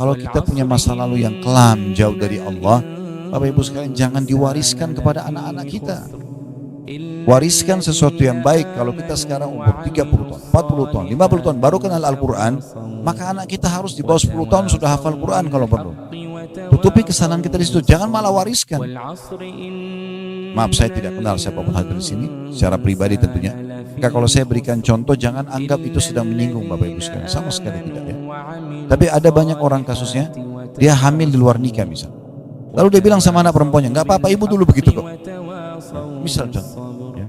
Kalau kita punya masa lalu yang kelam, jauh dari Allah, Bapak Ibu sekalian, jangan diwariskan kepada anak-anak kita. Wariskan sesuatu yang baik. Kalau kita sekarang umur 30 tahun, 40 tahun, 50 tahun baru kenal Al-Quran, maka anak kita harus di bawah 10 tahun sudah hafal Quran kalau perlu. Tutupi kesalahan kita di situ, jangan malah wariskan. Maaf, saya tidak kenal siapapun hadir di sini secara pribadi tentunya. Maka kalau saya berikan contoh, jangan anggap itu sedang menyinggung Bapak Ibu sekalian, sama sekali tidak ya. Tapi ada banyak orang kasusnya, dia hamil di luar nikah misal. Lalu dia bilang sama anak perempuannya, nggak apa-apa, ibu dulu begitu kok. Misal contoh. Ya.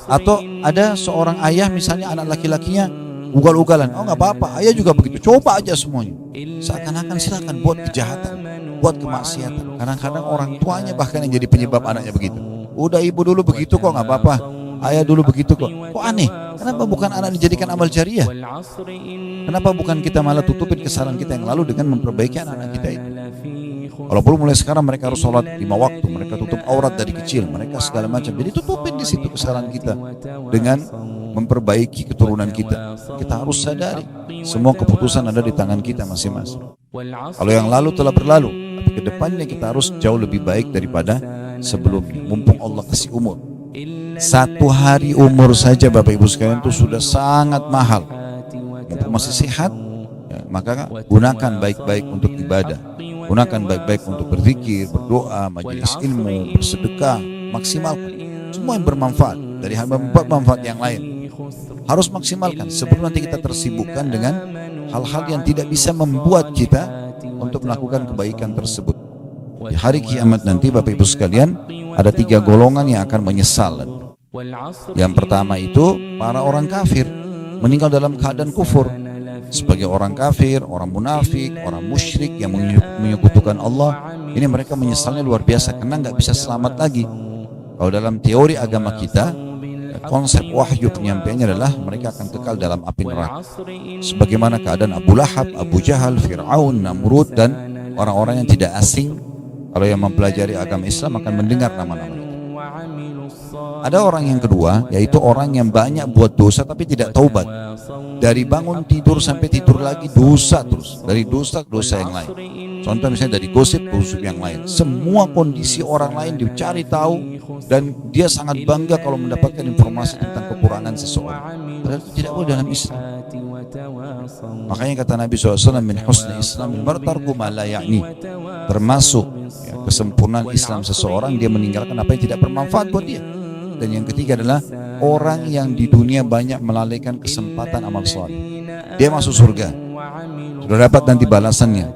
Atau ada seorang ayah misalnya anak laki-lakinya ugal-ugalan, oh nggak apa-apa, ayah juga begitu, coba aja semuanya. Seakan-akan silakan buat kejahatan, buat kemaksiatan. Kadang-kadang orang tuanya bahkan yang jadi penyebab anaknya begitu. Udah ibu dulu begitu kok, nggak apa-apa, ayah dulu begitu kok. Kok aneh? Kenapa bukan anak dijadikan amal jariah? Kenapa bukan kita malah tutupin kesalahan kita yang lalu dengan memperbaiki anak-anak kita itu? Walaupun mulai sekarang mereka harus sholat 5 waktu, mereka tutup aurat dari kecil, mereka segala macam. Jadi tutupin di situ kesalahan kita dengan memperbaiki keturunan kita. Kita harus sadari semua keputusan ada di tangan kita masing-masing. Kalau yang lalu telah berlalu, tapi ke depannya kita harus jauh lebih baik daripada sebelumnya. Mumpung Allah kasih umur. 1 hari umur saja Bapak Ibu sekalian itu sudah sangat mahal. Mumpung masih sehat, ya, maka gunakan baik-baik untuk ibadah. Gunakan baik-baik untuk berzikir, berdoa, majelis ilmu, bersedekah, maksimalkan semua yang bermanfaat dari manfaat yang lain. Harus maksimalkan sebelum nanti kita tersibukkan dengan hal-hal yang tidak bisa membuat kita untuk melakukan kebaikan tersebut. Di hari kiamat nanti Bapak Ibu sekalian, ada 3 golongan yang akan menyesal. Yang pertama itu para orang kafir, meninggal dalam keadaan kufur. Sebagai orang kafir, orang munafik, orang musyrik yang menyekutukan Allah, ini mereka menyesalnya luar biasa karena nggak bisa selamat lagi. Kalau dalam teori agama kita, konsep wahyu penyampaiannya adalah mereka akan kekal dalam api neraka. Sebagaimana keadaan Abu Lahab, Abu Jahal, Fir'aun, Namrud, dan orang-orang yang tidak asing, kalau yang mempelajari agama Islam akan mendengar nama-nama itu. Ada orang yang kedua, yaitu orang yang banyak buat dosa tapi tidak taubat. Dari bangun tidur sampai tidur lagi dosa terus, dari dosa ke dosa yang lain. Contoh misalnya dari gosip ke gosip yang lain. Semua kondisi orang lain dicari tahu, dan dia sangat bangga kalau mendapatkan informasi tentang kekurangan seseorang. Padahal itu tidak boleh dalam Islam. Makanya kata Nabi SAW, min husni islamil mar tarku ma la ya'ni. Termasuk ya, kesempurnaan Islam seseorang, dia meninggalkan apa yang tidak bermanfaat buat dia. Dan yang ketiga adalah orang yang di dunia banyak melalaikan kesempatan amal saleh. Dia masuk surga, sudah dapat nanti balasannya.